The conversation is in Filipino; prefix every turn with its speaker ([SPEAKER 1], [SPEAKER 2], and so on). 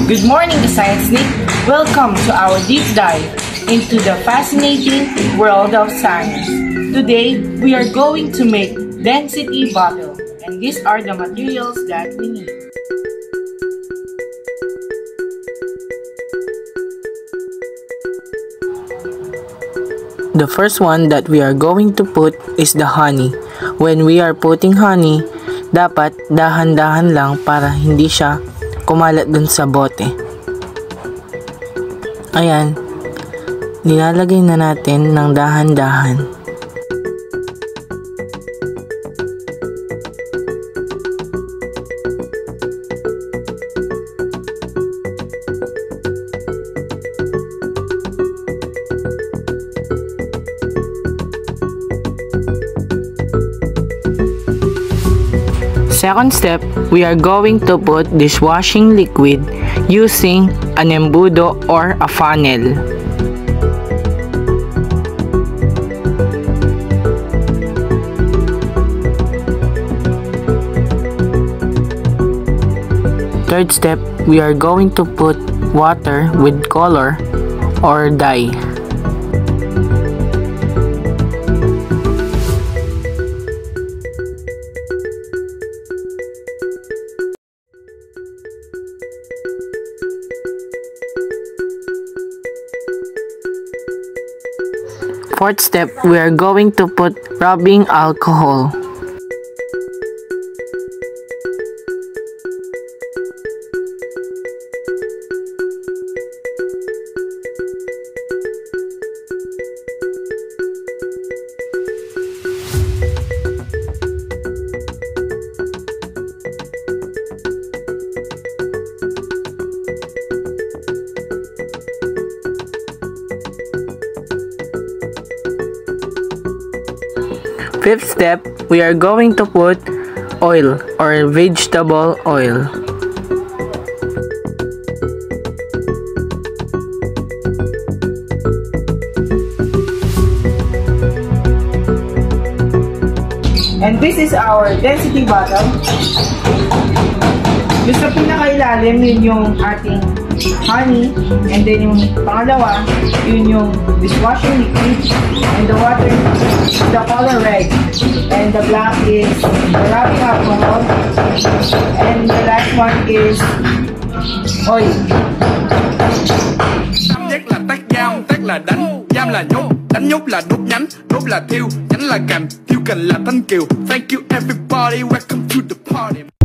[SPEAKER 1] Good morning, Science Geek. Welcome to our deep dive into the fascinating world of science. Today, we are going to make density bottle, and these are the materials that we need. The first one that we are going to put is the honey. When we are putting honey, dapat dahan-dahan lang para hindi siya kumalat dun sa bote. Ayan, nilalagay na natin ng dahan-dahan. Second step, we are going to put dishwashing liquid using an embudo or a funnel. Third step, we are going to put water with color or dye. Fourth step, we are going to put rubbing alcohol. Fifth step, we are going to put oil or vegetable oil. And this is our density bottle. Yung sa pinakailalim, yun yung ating honey. And then yung pangalawa, yun yung dishwashing liquid. And the water, the color red. And the black is the rubbing alcohol. And the last one is oil.
[SPEAKER 2] Nhất là tác dao, tác là đánh, giam là nhốt, đánh nhốt là đốt nhánh, đốt là thiêu, nhánh là cành, thiêu cành là thanh kiều. Thank you everybody, welcome to the party.